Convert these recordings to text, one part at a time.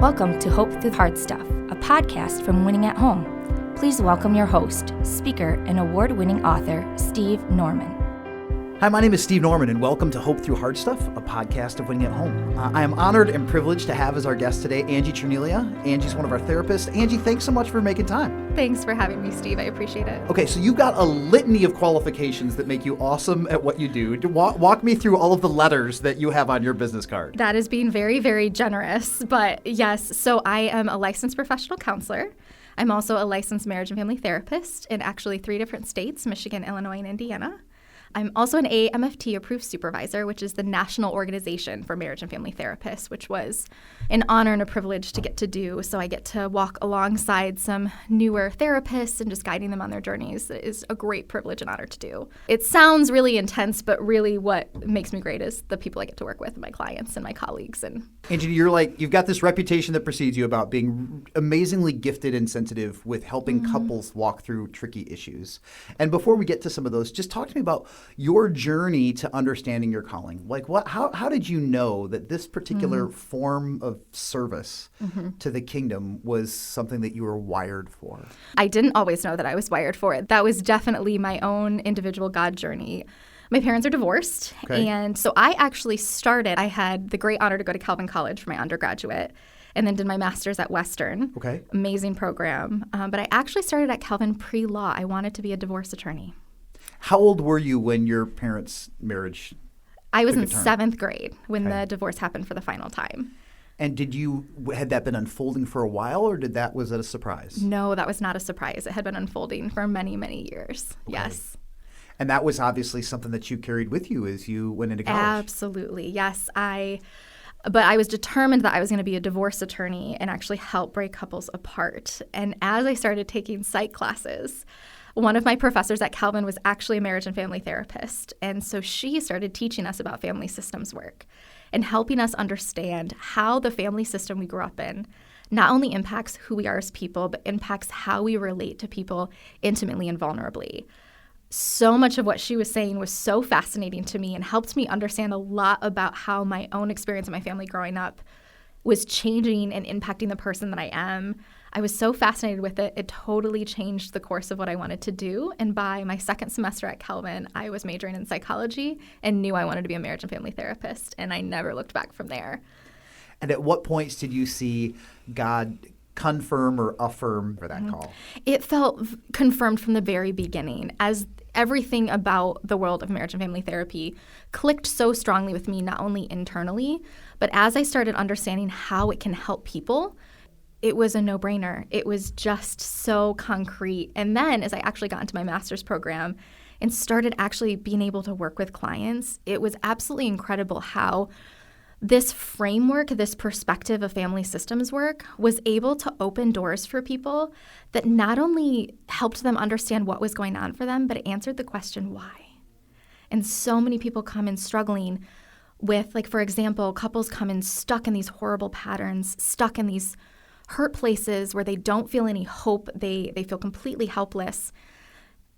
Welcome to Hope Through Hard Stuff, a podcast from Winning at Home. Please welcome your host, speaker, and award-winning author, Steve Norman. Hi, my name is Steve Norman, and welcome to Hope Through Hard Stuff, a podcast of Winning at Home. I am honored and privileged to have as our guest today Angie Cerniglia. Angie's one of our therapists. Angie, thanks so much for making time. Thanks for having me, Steve. I appreciate it. Okay, so you've got a litany of qualifications that make you awesome at what you do. Walk me through all of the letters that you have on your business card. That is being very, very generous. But yes, so I am a licensed professional counselor. I'm also a licensed marriage and family therapist in actually 3 different states, Michigan, Illinois, and Indiana. I'm also an AMFT-approved supervisor, which is the National Organization for Marriage and Family Therapists, which was an honor and a privilege to get to do. So I get to walk alongside some newer therapists and just guiding them on their journeys. It is a great privilege and honor to do. It sounds really intense, but really what makes me great is the people I get to work with, my clients and my colleagues. And Angie, you've got this reputation that precedes you about being amazingly gifted and sensitive with helping couples walk through tricky issues. And before we get to some of those, just talk to me about your journey to understanding your calling. Like, how did you know that this particular form of service to the kingdom was something that you were wired for? I didn't always know that I was wired for it. That was definitely my own individual God journey. My parents are divorced, and so I actually I had the great honor to go to Calvin College for my undergraduate, and then did my master's at Western. Okay. Amazing program. But I actually started at Calvin pre-law. I wanted to be a divorce attorney. How old were you when your parents' marriage I was in 7th grade when the divorce happened for the final time. And had that been unfolding for a while, or was it a surprise? No, that was not a surprise. It had been unfolding for many, many years. Okay. Yes. And that was obviously something that you carried with you as you went into college. Absolutely. Yes. But I was determined that I was going to be a divorce attorney and actually help break couples apart. And as I started taking psych classes, one of my professors at Calvin was actually a marriage and family therapist. And so she started teaching us about family systems work and helping us understand how the family system we grew up in not only impacts who we are as people, but impacts how we relate to people intimately and vulnerably. So much of what she was saying was so fascinating to me and helped me understand a lot about how my own experience in my family growing up was changing and impacting the person that I am. I was so fascinated with it. It totally changed the course of what I wanted to do. And by my 2nd semester at Calvin, I was majoring in psychology and knew I wanted to be a marriage and family therapist. And I never looked back from there. And at what points did you see God confirm or affirm for that call? It felt confirmed from the very beginning, as everything about the world of marriage and family therapy clicked so strongly with me, not only internally, but as I started understanding how it can help people, it was a no-brainer. It was just so concrete. And then as I actually got into my master's program and started actually being able to work with clients, it was absolutely incredible how this framework, this perspective of family systems work was able to open doors for people that not only helped them understand what was going on for them, but it answered the question, why? And so many people come in struggling with, like, for example, couples come in stuck in these horrible patterns, stuck in these hurt places where they don't feel any hope. They feel completely helpless.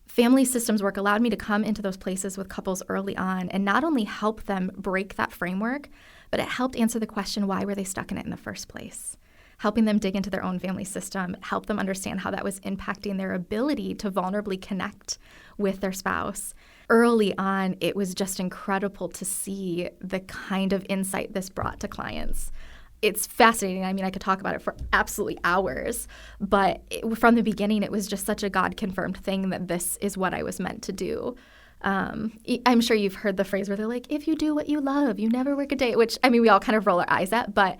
Family systems work allowed me to come into those places with couples early on and not only help them break that framework, but it helped answer the question, why were they stuck in it in the first place? Helping them dig into their own family system, help them understand how that was impacting their ability to vulnerably connect with their spouse. Early on, it was just incredible to see the kind of insight this brought to clients. It's fascinating. I mean, I could talk about it for absolutely hours, but from the beginning, it was just such a God-confirmed thing that this is what I was meant to do. I'm sure you've heard the phrase where they're like, if you do what you love, you never work a day, which, I mean, we all kind of roll our eyes at, but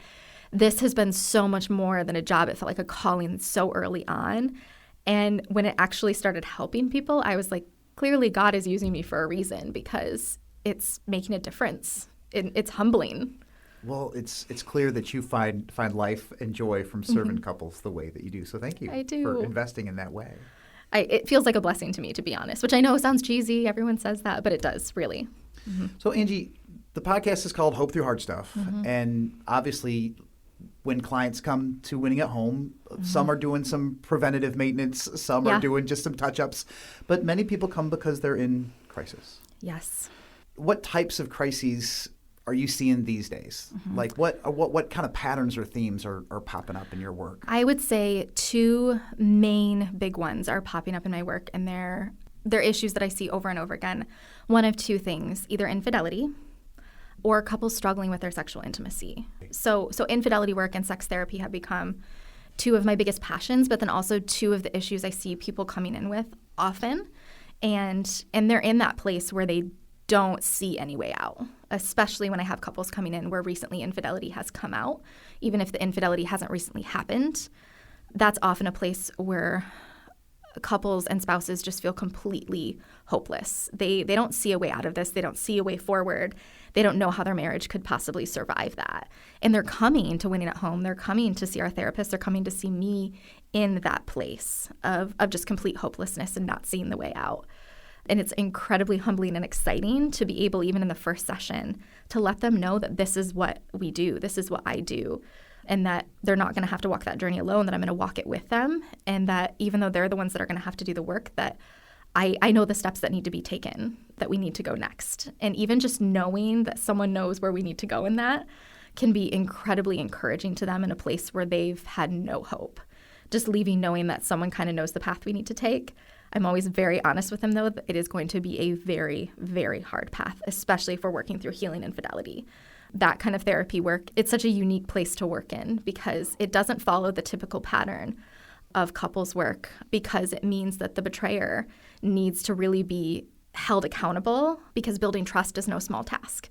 this has been so much more than a job. It felt like a calling so early on. And when it actually started helping people, I was like, clearly God is using me for a reason because it's making a difference. It's humbling. Well, it's clear that you find life and joy from serving couples the way that you do. So thank you for investing in that way. It feels like a blessing to me, to be honest, which I know sounds cheesy. Everyone says that, but it does, really. So, Angie, the podcast is called Hope Through Hard Stuff. And obviously, when clients come to Winning at Home, some are doing some preventative maintenance, some are doing just some touch-ups. But many people come because they're in crisis. Yes. What types of crises are you seeing these days? Like what kind of patterns or themes are popping up in your work? I would say two main big ones are popping up in my work, and they're issues that I see over and over again. One of two things, either infidelity or couples struggling with their sexual intimacy. So infidelity work and sex therapy have become two of my biggest passions, but then also two of the issues I see people coming in with often. And they're in that place where they don't see any way out, especially when I have couples coming in where recently infidelity has come out. Even if the infidelity hasn't recently happened, that's often a place where couples and spouses just feel completely hopeless. They don't see a way out of this. They don't see a way forward. They don't know how their marriage could possibly survive that. And they're coming to Winning at Home. They're coming to see our therapist. They're coming to see me in that place of just complete hopelessness and not seeing the way out. And it's incredibly humbling and exciting to be able, even in the first session, to let them know that this is what we do, this is what I do, and that they're not going to have to walk that journey alone, that I'm going to walk it with them, and that even though they're the ones that are going to have to do the work, that I know the steps that need to be taken, that we need to go next. And even just knowing that someone knows where we need to go in that can be incredibly encouraging to them in a place where they've had no hope. Just leaving knowing that someone kind of knows the path we need to take. I'm always very honest with them, though, that it is going to be a very, very hard path, especially if we're working through healing infidelity. That kind of therapy work, it's such a unique place to work in because it doesn't follow the typical pattern of couples work, because it means that the betrayer needs to really be held accountable, because building trust is no small task.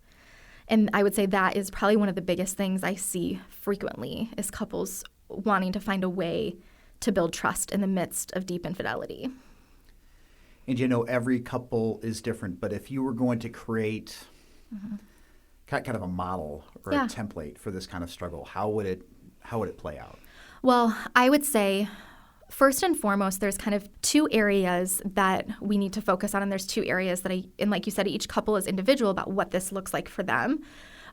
And I would say that is probably one of the biggest things I see frequently is couples wanting to find a way to build trust in the midst of deep infidelity. And you know, every couple is different, but if you were going to create kind of a model or a template for this kind of struggle, how would it play out? Well, I would say first and foremost, there's kind of two areas that we need to focus on, and there's two areas that and like you said, each couple is individual about what this looks like for them.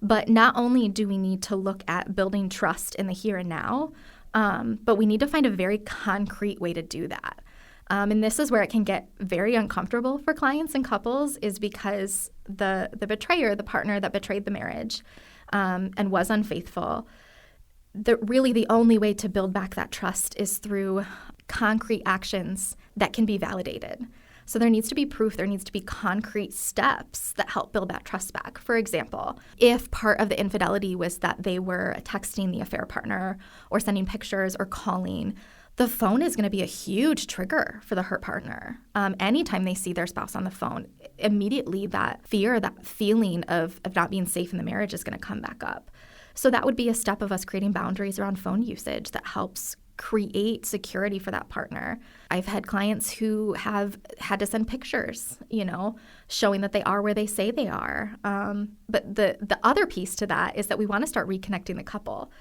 But not only do we need to look at building trust in the here and now, but we need to find a very concrete way to do that. And this is where it can get very uncomfortable for clients and couples, is because the betrayer, the partner that betrayed the marriage and was unfaithful, really the only way to build back that trust is through concrete actions that can be validated. So there needs to be proof, there needs to be concrete steps that help build that trust back. For example, if part of the infidelity was that they were texting the affair partner or sending pictures or calling, the phone is going to be a huge trigger for the hurt partner. Anytime they see their spouse on the phone, immediately that fear, that feeling of not being safe in the marriage is going to come back up. So that would be a step of us creating boundaries around phone usage that helps create security for that partner. I've had clients who have had to send pictures, showing that they are where they say they are. But the other piece to that is that we want to start reconnecting the couple.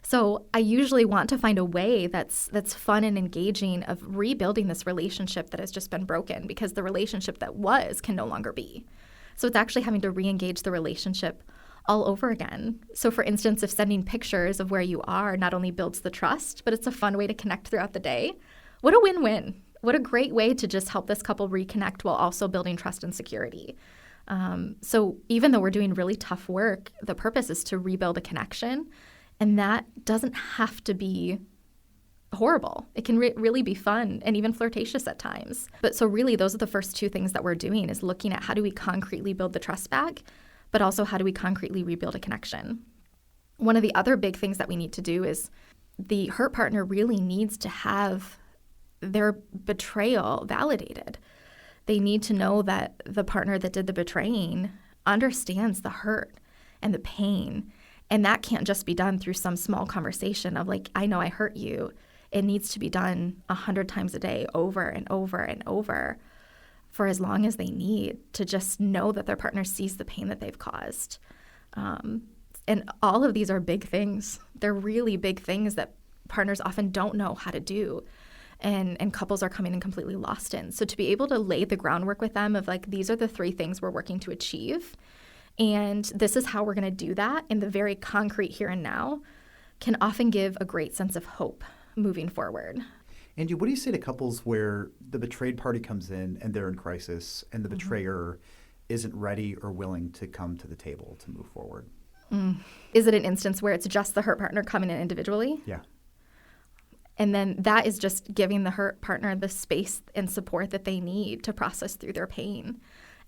So I usually want to find a way that's fun and engaging of rebuilding this relationship that has just been broken, because the relationship that was can no longer be. So it's actually having to re-engage the relationship all over again. So for instance, if sending pictures of where you are not only builds the trust, but it's a fun way to connect throughout the day, what a win-win. What a great way to just help this couple reconnect while also building trust and security. So even though we're doing really tough work, the purpose is to rebuild a connection. And that doesn't have to be horrible. It can really be fun and even flirtatious at times. But so really, those are the first two things that we're doing, is looking at how do we concretely build the trust back, but also how do we concretely rebuild a connection. One of the other big things that we need to do is the hurt partner really needs to have their betrayal validated. They need to know that the partner that did the betraying understands the hurt and the pain. And that can't just be done through some small conversation of like, I know I hurt you. It needs to be done 100 times a day, over and over and over, for as long as they need, to just know that their partner sees the pain that they've caused. And all of these are big things. They're really big things that partners often don't know how to do. And couples are coming in completely lost in. So to be able to lay the groundwork with them of like, these are the 3 things we're working to achieve, and this is how we're going to do that in the very concrete here and now, can often give a great sense of hope moving forward. Angie, what do you say to couples where the betrayed party comes in and they're in crisis, and the betrayer isn't ready or willing to come to the table to move forward. Is it an instance where it's just the hurt partner coming in individually? Yeah. And then that is just giving the hurt partner the space and support that they need to process through their pain.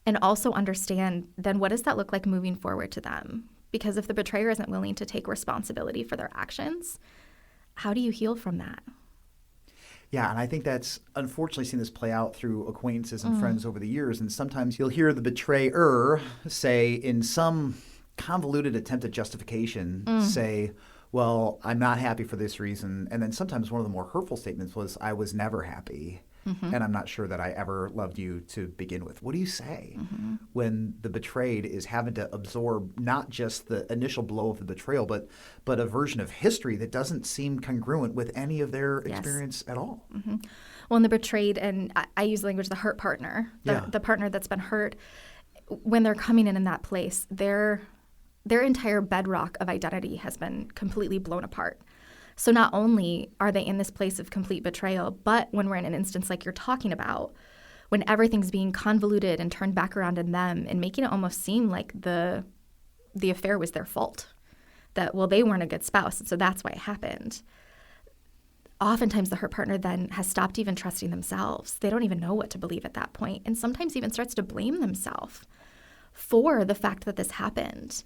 And also understand then what does that look like moving forward to them? Because if the betrayer isn't willing to take responsibility for their actions, how do you heal from that? Yeah, and I think that's unfortunately seen this play out through acquaintances and friends over the years. And sometimes you'll hear the betrayer say, in some convoluted attempt at justification, say, well, I'm not happy for this reason. And then sometimes one of the more hurtful statements was, I was never happy. And I'm not sure that I ever loved you to begin with. What do you say when the betrayed is having to absorb not just the initial blow of the betrayal, but a version of history that doesn't seem congruent with any of their experience at all? Well, in the betrayed, and I use the language, the hurt partner, the partner that's been hurt, when they're coming in that place, their entire bedrock of identity has been completely blown apart. So not only are they in this place of complete betrayal, but when we're in an instance like you're talking about, when everything's being convoluted and turned back around in them and making it almost seem like the affair was their fault, that, well, they weren't a good spouse, and so that's why it happened. Oftentimes the hurt partner then has stopped even trusting themselves. They don't even know what to believe at that point, and sometimes even starts to blame themselves for the fact that this happened.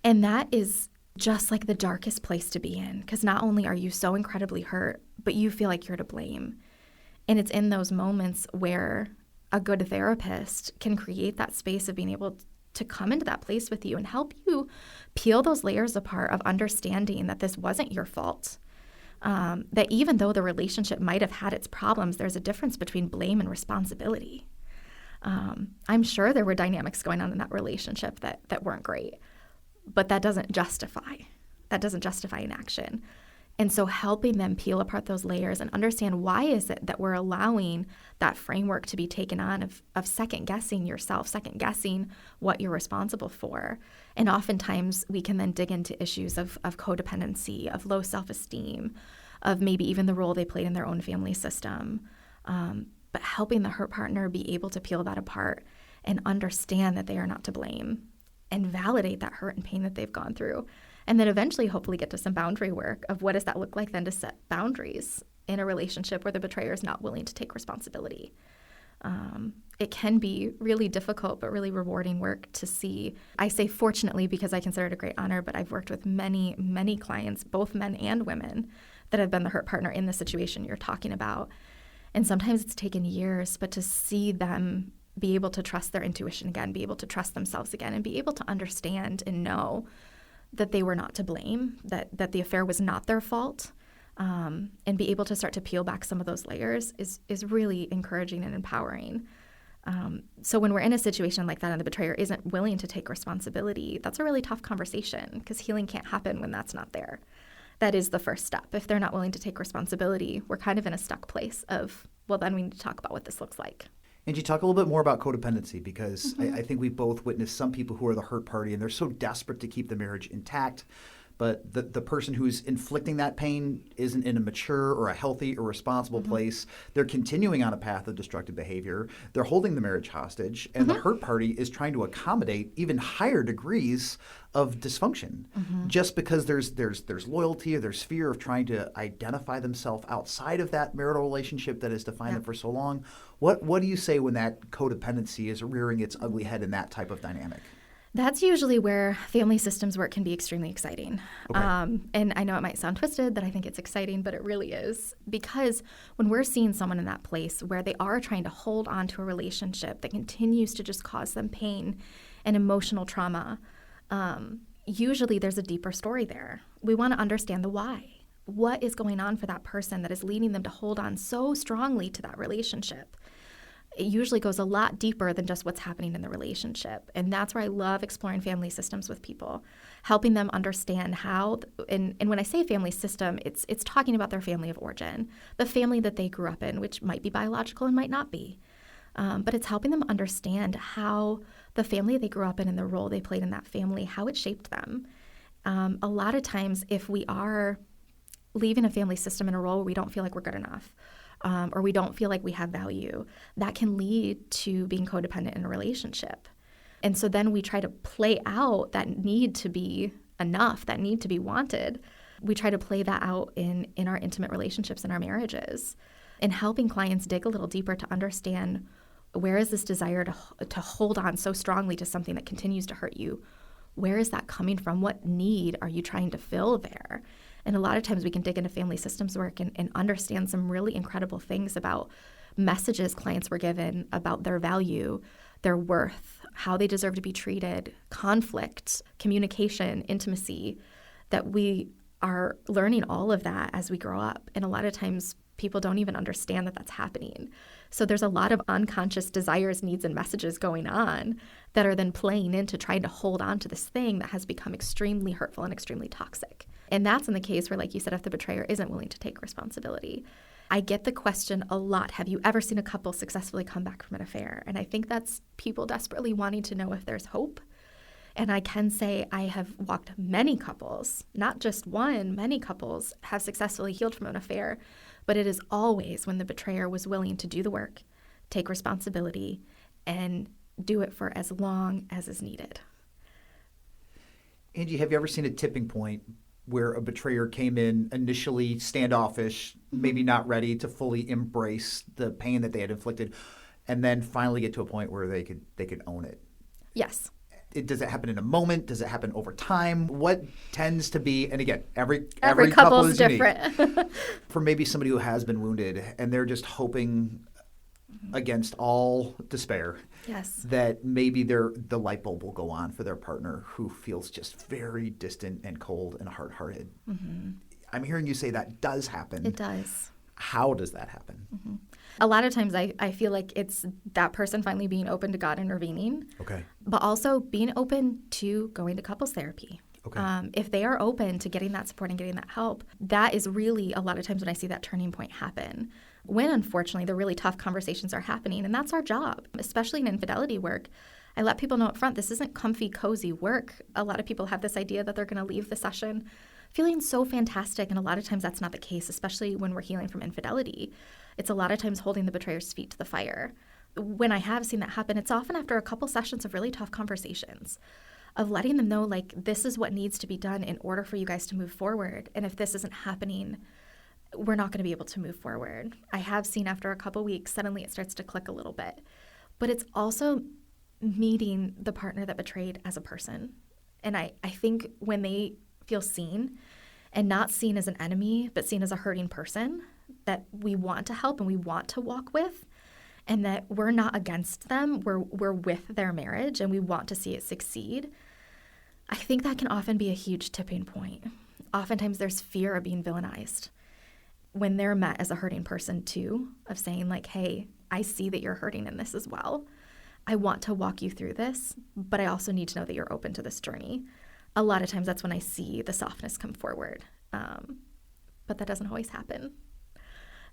And that is just like the darkest place to be in, because not only are you so incredibly hurt, but you feel like you're to blame. And it's in those moments where a good therapist can create that space of being able to come into that place with you and help you peel those layers apart of understanding that this wasn't your fault. That even though the relationship might have had its problems, there's a difference between blame and responsibility. I'm sure there were dynamics going on in that relationship that weren't great. But that doesn't justify an action. And so helping them peel apart those layers and understand why is it that we're allowing that framework to be taken on of second-guessing yourself, second-guessing what you're responsible for. And oftentimes we can then dig into issues of codependency, of low self-esteem, of maybe even the role they played in their own family system. But helping the hurt partner be able to peel that apart and understand that they are not to blame, and validate that hurt and pain that they've gone through. And then eventually hopefully get to some boundary work of what does that look like then to set boundaries in a relationship where the betrayer is not willing to take responsibility. It can be really difficult but really rewarding work to see. I say fortunately because I consider it a great honor, but I've worked with many, many clients, both men and women, that have been the hurt partner in the situation you're talking about. And sometimes it's taken years, but to see them be able to trust their intuition again, be able to trust themselves again, and be able to understand and know that they were not to blame, that the affair was not their fault, and be able to start to peel back some of those layers is really encouraging and empowering. So when we're in a situation like that and the betrayer isn't willing to take responsibility, that's a really tough conversation because healing can't happen when that's not there. That is the first step. If they're not willing to take responsibility, we're kind of in a stuck place of, well, then we need to talk about what this looks like. Angie, talk a little bit more about codependency because I think we both witnessed some people who are the hurt party and they're so desperate to keep the marriage intact, but the person who's inflicting that pain isn't in a mature or a healthy or responsible place. They're continuing on a path of destructive behavior. They're holding the marriage hostage, and the hurt party is trying to accommodate even higher degrees of dysfunction just because there's loyalty or there's fear of trying to identify themselves outside of that marital relationship that has defined them for so long. What do you say when that codependency is rearing its ugly head in that type of dynamic? That's usually where family systems work can be extremely exciting. Okay. And I know it might sound twisted that I think it's exciting, but it really is. Because when we're seeing someone in that place where they are trying to hold on to a relationship that continues to just cause them pain and emotional trauma, usually there's a deeper story there. We want to understand the why. What is going on for that person that is leading them to hold on so strongly to that relationship? It usually goes a lot deeper than just what's happening in the relationship. And that's where I love exploring family systems with people, helping them understand how, and when I say family system, it's talking about their family of origin, the family that they grew up in, which might be biological and might not be. But it's helping them understand how the family they grew up in and the role they played in that family, how it shaped them. A lot of times if we are leaving a family system in a role where we don't feel like we're good enough, or we don't feel like we have value, that can lead to being codependent in a relationship. And so then we try to play out that need to be enough, that need to be wanted. We try to play that out in our intimate relationships and our marriages, and helping clients dig a little deeper to understand, where is this desire to hold on so strongly to something that continues to hurt you? Where is that coming from? What need are you trying to fill there? And a lot of times we can dig into family systems work and understand some really incredible things about messages clients were given about their value, their worth, how they deserve to be treated, conflict, communication, intimacy, that we are learning all of that as we grow up. And a lot of times people don't even understand that that's happening. So there's a lot of unconscious desires, needs, and messages going on that are then playing into trying to hold on to this thing that has become extremely hurtful and extremely toxic. And that's in the case where, like you said, if the betrayer isn't willing to take responsibility. I get the question a lot, have you ever seen a couple successfully come back from an affair? And I think that's people desperately wanting to know if there's hope. And I can say I have walked many couples, not just one, many couples have successfully healed from an affair, but it is always when the betrayer was willing to do the work, take responsibility, and do it for as long as is needed. Angie, have you ever seen a tipping point where a betrayer came in initially standoffish, maybe not ready to fully embrace the pain that they had inflicted, and then finally get to a point where they could own it? Yes. Does it happen in a moment? Does it happen over time? What tends to be, and again, every couple is different. Unique. For maybe somebody who has been wounded and they're just hoping against all despair, yes, that maybe the light bulb will go on for their partner who feels just very distant and cold and hard-hearted. Mm-hmm. I'm hearing you say that does happen. It does. How does that happen? Mm-hmm. A lot of times I feel like it's that person finally being open to God intervening. Okay. But also being open to going to couples therapy. Okay. If they are open to getting that support and getting that help, that is really a lot of times when I see that turning point happen. When, unfortunately, the really tough conversations are happening, and that's our job, especially in infidelity work. I let people know up front, this isn't comfy, cozy work. A lot of people have this idea that they're going to leave the session feeling so fantastic, and a lot of times that's not the case, especially when we're healing from infidelity. It's a lot of times holding the betrayer's feet to the fire. When I have seen that happen, it's often after a couple sessions of really tough conversations, of letting them know, like, this is what needs to be done in order for you guys to move forward. And if this isn't happening, we're not going to be able to move forward. I have seen after a couple weeks, suddenly it starts to click a little bit. But it's also meeting the partner that betrayed as a person. And I think when they feel seen, and not seen as an enemy, but seen as a hurting person that we want to help and we want to walk with, and that we're not against them, we're with their marriage and we want to see it succeed, I think that can often be a huge tipping point. Oftentimes there's fear of being villainized when they're met as a hurting person too, of saying like, hey, I see that you're hurting in this as well. I want to walk you through this, but I also need to know that you're open to this journey. A lot of times that's when I see the softness come forward, but that doesn't always happen.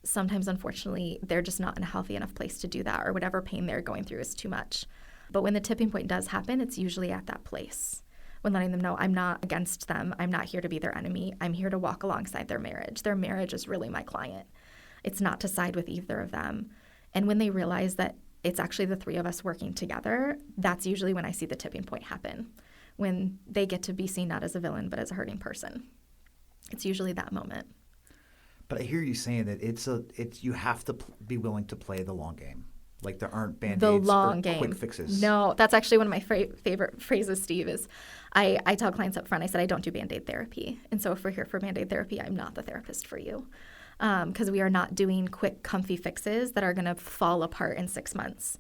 Sometimes, unfortunately, they're just not in a healthy enough place to do that, or whatever pain they're going through is too much. But when the tipping point does happen, it's usually at that place, when letting them know I'm not against them. I'm not here to be their enemy. I'm here to walk alongside their marriage. Their marriage is really my client. It's not to side with either of them. And when they realize that it's actually the three of us working together, that's usually when I see the tipping point happen, when they get to be seen not as a villain, but as a hurting person. It's usually that moment. But I hear you saying that it's you have to be willing to play the long game. Like there aren't Band-Aids the long or game. quick fixes. No, that's actually one of my favorite phrases, Steve, is I tell clients up front, I said, I don't do Band-Aid therapy. And so if we're here for Band-Aid therapy, I'm not the therapist for you. Because we are not doing quick, comfy fixes that are going to fall apart in 6 months.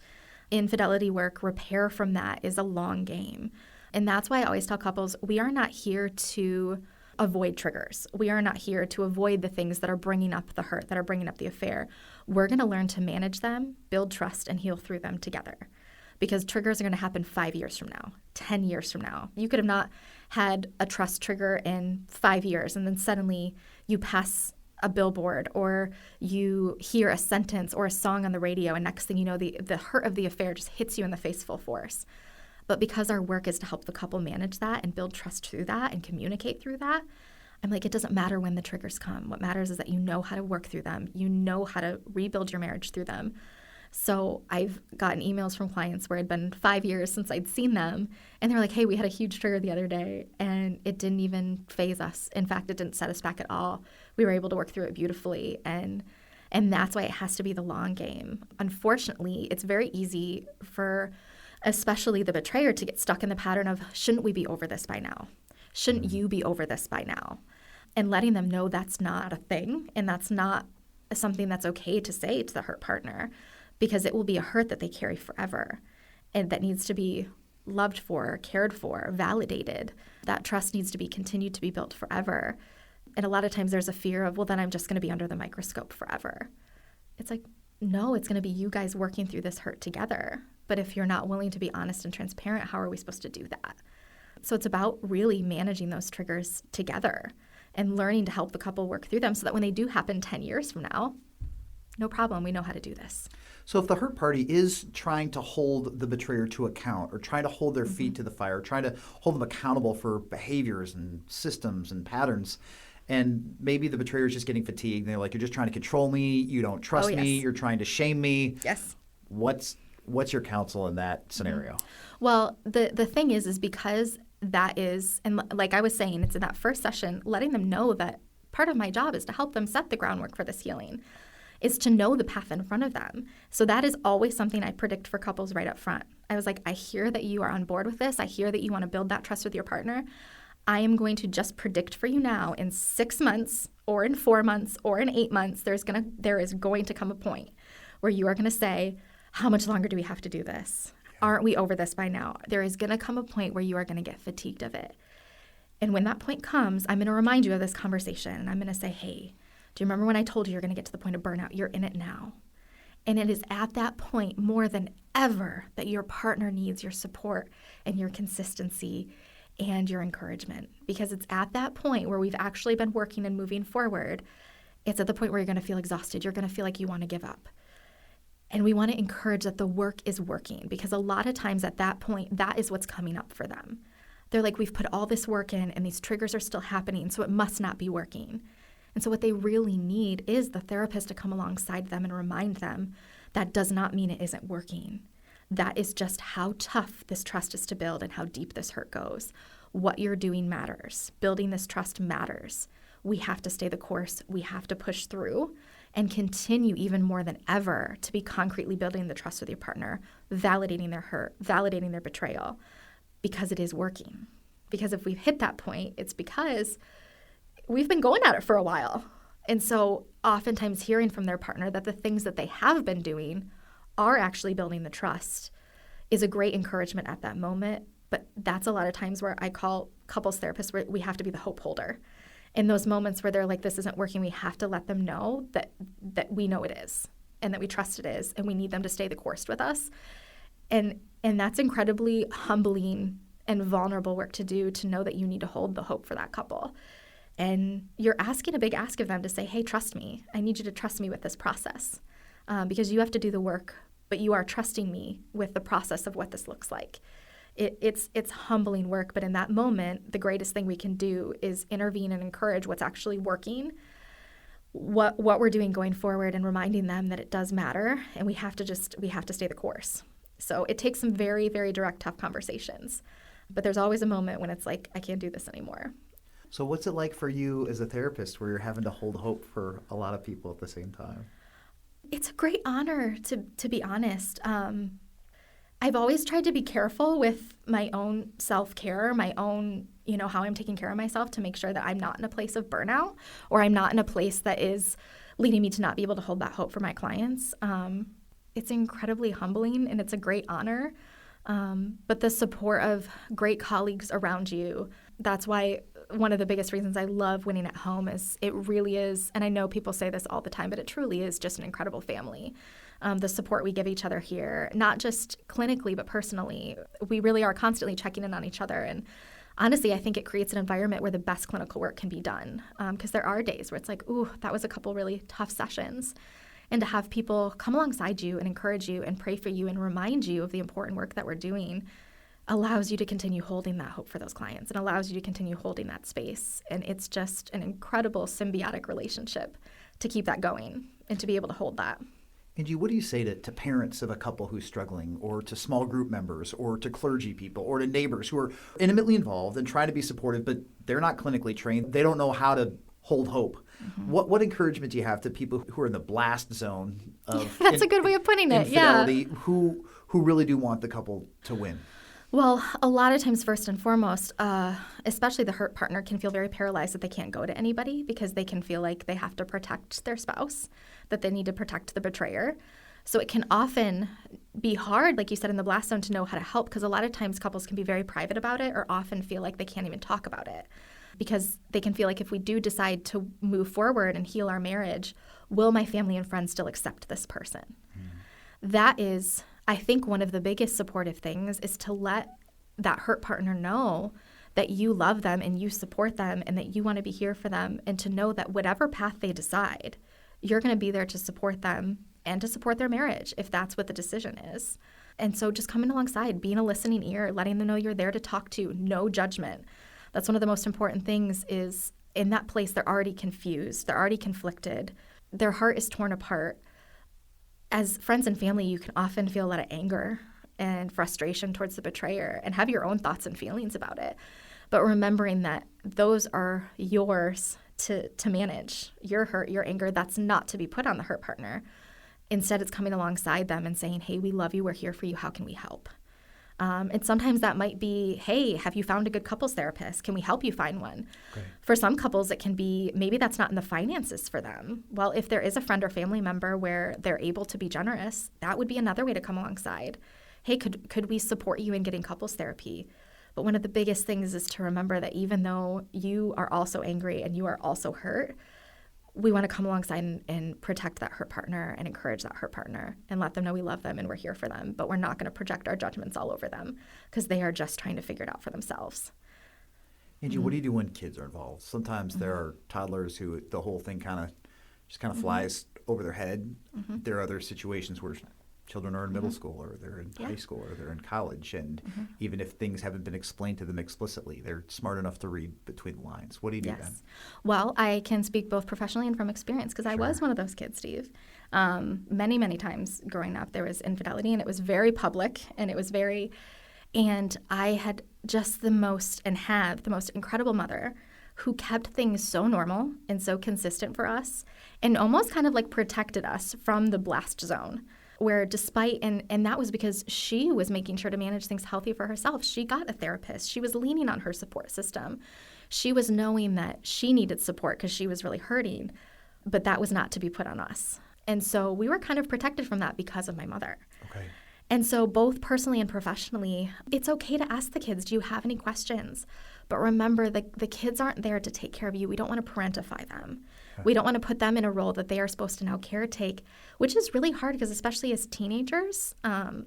Infidelity work, repair from that is a long game. And that's why I always tell couples, we are not here to avoid triggers. We are not here to avoid the things that are bringing up the hurt, that are bringing up the affair. We're going to learn to manage them, build trust, and heal through them together. Because triggers are going to happen 5 years from now, 10 years from now. You could have not had a trust trigger in 5 years, and then suddenly you pass a billboard or you hear a sentence or a song on the radio, and next thing you know, the hurt of the affair just hits you in the face full force. But because our work is to help the couple manage that and build trust through that and communicate through that, I'm like, it doesn't matter when the triggers come. What matters is that you know how to work through them. You know how to rebuild your marriage through them. So I've gotten emails from clients where it'd been 5 years since I'd seen them, and they're like, hey, we had a huge trigger the other day, and it didn't even faze us. In fact, it didn't set us back at all. We were able to work through it beautifully, and that's why it has to be the long game. Unfortunately, it's very easy for especially the betrayer to get stuck in the pattern of, shouldn't we be over this by now? Shouldn't you be over this by now? And letting them know that's not a thing, and that's not something that's okay to say to the hurt partner, because it will be a hurt that they carry forever and that needs to be loved for, cared for, validated. That trust needs to be continued to be built forever. And a lot of times there's a fear of, well, then I'm just going to be under the microscope forever. It's like, no, it's going to be you guys working through this hurt together. But if you're not willing to be honest and transparent, how are we supposed to do that? So it's about really managing those triggers together and learning to help the couple work through them so that when they do happen 10 years from now, no problem, we know how to do this. So if the hurt party is trying to hold the betrayer to account or trying to hold their feet to the fire, trying to hold them accountable for behaviors and systems and patterns, and maybe the betrayer is just getting fatigued, and they're like, you're just trying to control me, you don't trust me, you're trying to shame me. Yes. What's your counsel in that scenario? Well, the thing is because that is, and like I was saying, it's in that first session, letting them know that part of my job is to help them set the groundwork for this healing, is to know the path in front of them. So that is always something I predict for couples right up front. I was like, I hear that you are on board with this. I hear that you want to build that trust with your partner. I am going to just predict for you now in 6 months or in 4 months or in 8 months, there is going to come a point where you are going to say, how much longer do we have to do this? Aren't we over this by now? There is going to come a point where you are going to get fatigued of it. And when that point comes, I'm going to remind you of this conversation. And I'm going to say, hey, do you remember when I told you you're going to get to the point of burnout? You're in it now. And it is at that point more than ever that your partner needs your support and your consistency and your encouragement. Because it's at that point where we've actually been working and moving forward. It's at the point where you're going to feel exhausted. You're going to feel like you want to give up. And we want to encourage that the work is working, because a lot of times at that point, that is what's coming up for them. They're like, we've put all this work in and these triggers are still happening, so it must not be working. And so what they really need is the therapist to come alongside them and remind them that does not mean it isn't working. That is just how tough this trust is to build and how deep this hurt goes. What you're doing matters. Building this trust matters. We have to stay the course. We have to push through and continue even more than ever to be concretely building the trust with your partner, validating their hurt, validating their betrayal, because it is working. Because if we've hit that point, it's because we've been going at it for a while. And so oftentimes hearing from their partner that the things that they have been doing are actually building the trust is a great encouragement at that moment. But that's a lot of times where I call couples therapists where we have to be the hope holder. In those moments where they're like, this isn't working, we have to let them know that we know it is and that we trust it is, and we need them to stay the course with us. And that's incredibly humbling and vulnerable work to do, to know that you need to hold the hope for that couple. And you're asking a big ask of them to say, hey, trust me. I need you to trust me with this process, because you have to do the work, but you are trusting me with the process of what this looks like. It's humbling work, but in that moment, the greatest thing we can do is intervene and encourage what's actually working, what we're doing going forward, and reminding them that it does matter, and we have to stay the course. So it takes some very, very direct, tough conversations, but there's always a moment when it's like, I can't do this anymore. So what's it like for you as a therapist where you're having to hold hope for a lot of people at the same time? It's a great honor, to be honest. I've always tried to be careful with my own self-care, my own, how I'm taking care of myself, to make sure that I'm not in a place of burnout, or I'm not in a place that is leading me to not be able to hold that hope for my clients. It's incredibly humbling, and it's a great honor. But the support of great colleagues around you, that's why one of the biggest reasons I love Winning at Home is it really is, and I know people say this all the time, but it truly is just an incredible family. The support we give each other here, not just clinically, but personally. We really are constantly checking in on each other. And honestly, I think it creates an environment where the best clinical work can be done. Because there are days where it's like, ooh, that was a couple really tough sessions. And to have people come alongside you and encourage you and pray for you and remind you of the important work that we're doing, allows you to continue holding that hope for those clients and allows you to continue holding that space. And it's just an incredible symbiotic relationship to keep that going and to be able to hold that. Angie, what do you say to parents of a couple who's struggling, or to small group members, or to clergy people, or to neighbors who are intimately involved and try to be supportive, but they're not clinically trained? They don't know how to hold hope. Mm-hmm. What encouragement do you have to people who are in the blast zone of That's a good way of putting it. Infidelity, who really do want the couple to win? Well, a lot of times, first and foremost, especially the hurt partner can feel very paralyzed that they can't go to anybody because they can feel like they have to protect their spouse, that they need to protect the betrayer. So it can often be hard, like you said, in the blast zone to know how to help, because a lot of times couples can be very private about it or often feel like they can't even talk about it because they can feel like if we do decide to move forward and heal our marriage, will my family and friends still accept this person? That is, I think, one of the biggest supportive things is to let that hurt partner know that you love them and you support them and that you want to be here for them, and to know that whatever path they decide, you're going to be there to support them and to support their marriage if that's what the decision is. And so just coming alongside, being a listening ear, letting them know you're there to talk to, no judgment. That's one of the most important things. Is in that place, they're already confused, they're already conflicted, their heart is torn apart. As friends and family, you can often feel a lot of anger and frustration towards the betrayer and have your own thoughts and feelings about it. But remembering that those are yours to manage. Your hurt, your anger, that's not to be put on the hurt partner. Instead, it's coming alongside them and saying, hey, we love you, we're here for you, how can we help? And sometimes that might be, hey, have you found a good couples therapist? Can we help you find one? Okay. For some couples, it can be, maybe that's not in the finances for them. Well, if there is a friend or family member where they're able to be generous, that would be another way to come alongside. Hey, could we support you in getting couples therapy? But one of the biggest things is to remember that even though you are also angry and you are also hurt, we want to come alongside and protect that hurt partner and encourage that hurt partner and let them know we love them and we're here for them. But we're not going to project our judgments all over them because they are just trying to figure it out for themselves. Angie, what do you do when kids are involved? Sometimes there are toddlers who the whole thing kind of flies over their head. There are other situations where children are in middle school, or they're in high school, or they're in college, and even if things haven't been explained to them explicitly, they're smart enough to read between the lines. What do you do then? Well, I can speak both professionally and from experience because I was one of those kids, Steve. Many, many times growing up, there was infidelity, and it was very public, and and I had just the most incredible mother who kept things so normal and so consistent for us and almost kind of like protected us from the blast zone. Where despite, and that was because she was making sure to manage things healthy for herself. She got a therapist. She was leaning on her support system. She was knowing that she needed support because she was really hurting, but that was not to be put on us. And so we were kind of protected from that because of my mother. Okay. And so both personally and professionally, it's okay to ask the kids, do you have any questions? But remember, the kids aren't there to take care of you. We don't want to parentify them. We don't want to put them in a role that they are supposed to now caretake, which is really hard because especially as teenagers,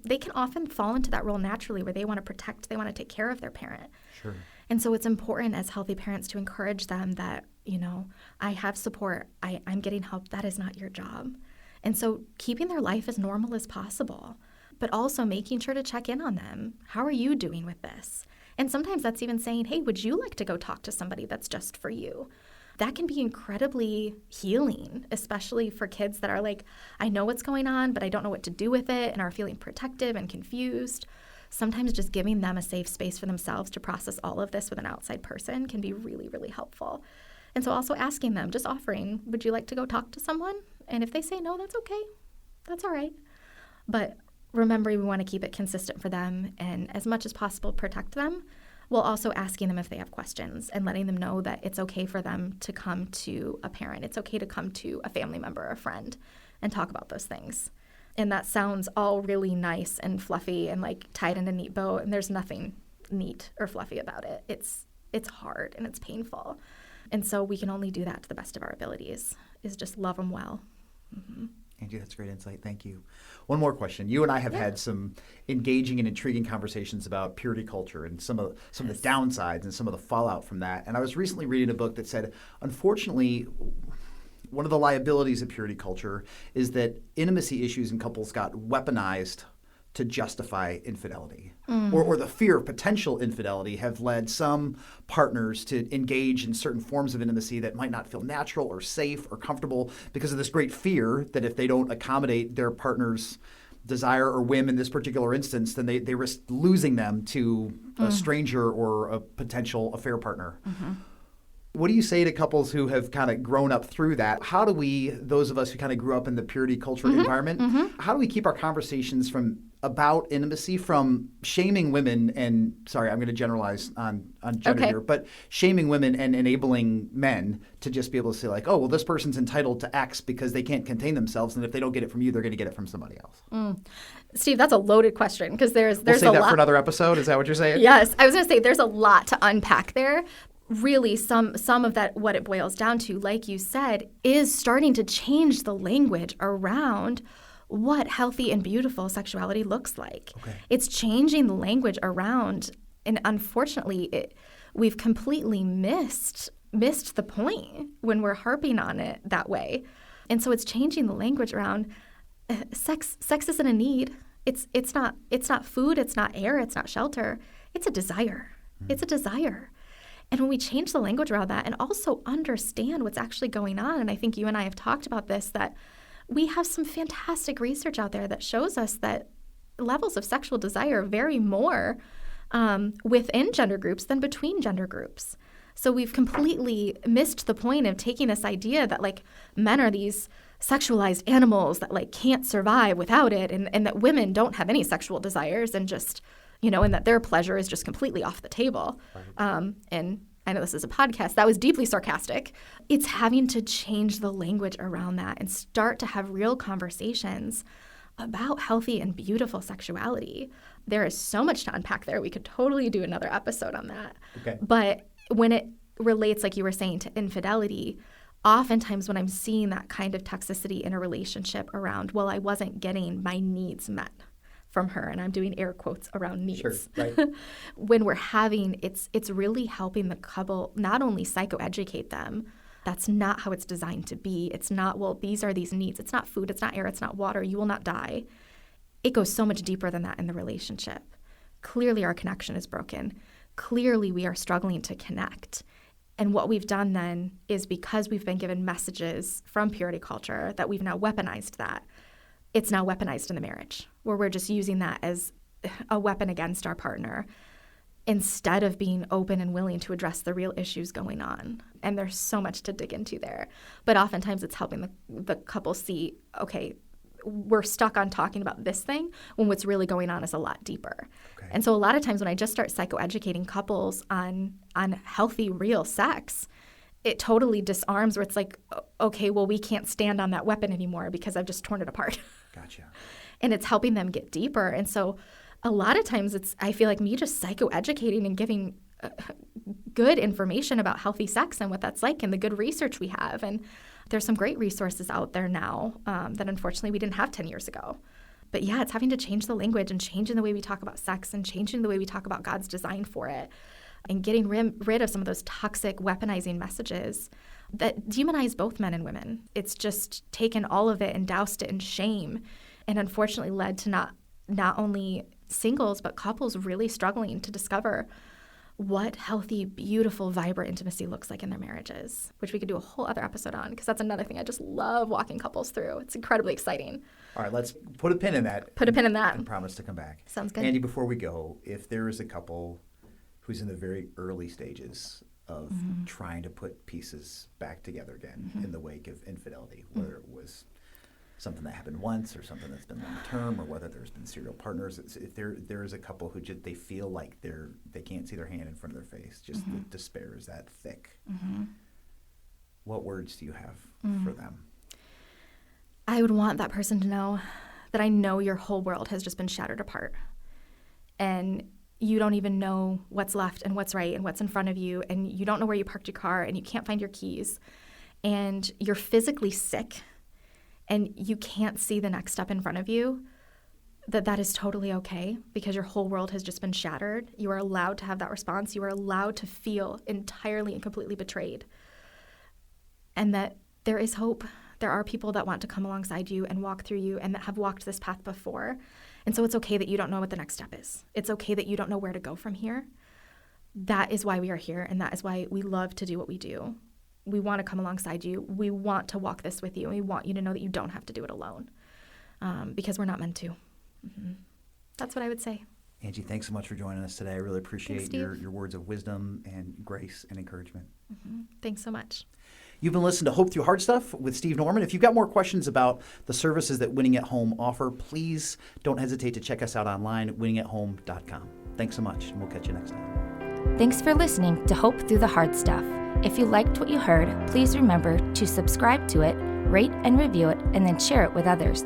they can often fall into that role naturally where they want to protect, they want to take care of their parent. Sure. And so it's important as healthy parents to encourage them that, I have support, I'm getting help, that is not your job. And so keeping their life as normal as possible, but also making sure to check in on them. How are you doing with this? And sometimes that's even saying, hey, would you like to go talk to somebody that's just for you? That can be incredibly healing, especially for kids that are like, I know what's going on, but I don't know what to do with it and are feeling protective and confused. Sometimes just giving them a safe space for themselves to process all of this with an outside person can be really, really helpful. And so also asking them, just offering, would you like to go talk to someone? And if they say no, that's okay. That's all right. But remember, we want to keep it consistent for them and as much as possible protect them, while also asking them if they have questions and letting them know that it's okay for them to come to a parent. It's okay to come to a family member or a friend and talk about those things. And that sounds all really nice and fluffy and like tied in a neat bow, and there's nothing neat or fluffy about it. It's hard and it's painful. And so we can only do that to the best of our abilities, is just love them well. Angie, that's great insight. Thank you. One more question. You and I have had some engaging and intriguing conversations about purity culture and some of the downsides and some of the fallout from that. And I was recently reading a book that said, unfortunately, one of the liabilities of purity culture is that intimacy issues in couples got weaponized to justify infidelity, or the fear of potential infidelity have led some partners to engage in certain forms of intimacy that might not feel natural or safe or comfortable because of this great fear that if they don't accommodate their partner's desire or whim in this particular instance, then they risk losing them to a stranger or a potential affair partner. What do you say to couples who have kind of grown up through that? How do we, those of us who kind of grew up in the purity culture environment, how do we keep our conversations about intimacy from shaming women and, sorry, I'm going to generalize on gender here, but shaming women and enabling men to just be able to say like, oh, well, this person's entitled to X because they can't contain themselves, and if they don't get it from you, they're going to get it from somebody else. Steve, that's a loaded question because there's we'll save a that lot. For another episode. Is that what you're saying? Yes, I was going to say there's a lot to unpack there. Really, some of that, what it boils down to, like you said, is starting to change the language around what healthy and beautiful sexuality looks like. It's changing the language around, and unfortunately, we've completely missed the point when we're harping on it that way. And so it's changing the language around sex. Sex isn't a need. It's not food. It's not air. It's not shelter. It's a desire. It's a desire. And when we change the language around that and also understand what's actually going on, and I think you and I have talked about this, that we have some fantastic research out there that shows us that levels of sexual desire vary more within gender groups than between gender groups. So we've completely missed the point of taking this idea that like men are these sexualized animals that like can't survive without it, and that women don't have any sexual desires and just, and that their pleasure is just completely off the table. Right. And I know this is a podcast. That was deeply sarcastic. It's having to change the language around that and start to have real conversations about healthy and beautiful sexuality. There is so much to unpack there. We could totally do another episode on that. Okay. But when it relates, like you were saying, to infidelity, oftentimes when I'm seeing that kind of toxicity in a relationship around, well, I wasn't getting my needs met from her, and I'm doing air quotes around needs. Sure, right. When we're having, it's really helping the couple not only psychoeducate them, that's not how it's designed to be. It's not, well, these are these needs. It's not food, it's not air, it's not water. You will not die. It goes so much deeper than that in the relationship. Clearly our connection is broken. Clearly we are struggling to connect. And what we've done then is, because we've been given messages from purity culture that we've now weaponized that, it's now weaponized in the marriage, where we're just using that as a weapon against our partner instead of being open and willing to address the real issues going on. And there's so much to dig into there. But oftentimes it's helping the couple see, okay, we're stuck on talking about this thing when what's really going on is a lot deeper. Okay. And so a lot of times when I just start psychoeducating couples on healthy, real sex, it totally disarms, where it's like, okay, well, we can't stand on that weapon anymore because I've just torn it apart. Gotcha. And it's helping them get deeper. And so a lot of times I feel like me just psychoeducating and giving good information about healthy sex and what that's like and the good research we have. And there's some great resources out there now that unfortunately we didn't have 10 years ago. But yeah, it's having to change the language and changing the way we talk about sex and changing the way we talk about God's design for it, and getting rid of some of those toxic weaponizing messages that demonize both men and women. It's just taken all of it and doused it in shame, and unfortunately led to not only singles but couples really struggling to discover what healthy, beautiful, vibrant intimacy looks like in their marriages, which we could do a whole other episode on, because that's another thing I just love walking couples through. It's incredibly exciting. All right, let's put a pin in that. And promise to come back. Sounds good. Andy, before we go, if there is a couple who's in the very early stages of trying to put pieces back together again in the wake of infidelity, whether it was something that happened once or something that's been long term, or whether there's been serial partners, if there is a couple who just, they feel like they can't see their hand in front of their face, just the despair is that thick. What words do you have for them? I would want that person to know that I know your whole world has just been shattered apart, and you don't even know what's left and what's right and what's in front of you, and you don't know where you parked your car, and you can't find your keys, and you're physically sick, and you can't see the next step in front of you, that is totally okay, because your whole world has just been shattered. You are allowed to have that response. You are allowed to feel entirely and completely betrayed, and that there is hope. There are people that want to come alongside you and walk through you and that have walked this path before. And so it's okay that you don't know what the next step is. It's okay that you don't know where to go from here. That is why we are here, and that is why we love to do what we do. We want to come alongside you. We want to walk this with you, and we want you to know that you don't have to do it alone, because we're not meant to. That's what I would say. Angie, thanks so much for joining us today. I really appreciate Thanks, your words of wisdom and grace and encouragement. Thanks so much. You've been listening to Hope Through Hard Stuff with Steve Norman. If you've got more questions about the services that Winning at Home offer, please don't hesitate to check us out online at winningathome.com. Thanks so much, and we'll catch you next time. Thanks for listening to Hope Through the Hard Stuff. If you liked what you heard, please remember to subscribe to it, rate and review it, and then share it with others.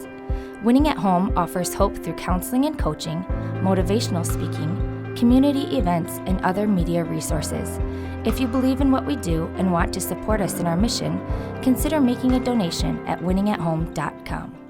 Winning at Home offers hope through counseling and coaching, motivational speaking, community events, and other media resources. If you believe in what we do and want to support us in our mission, consider making a donation at winningathome.com.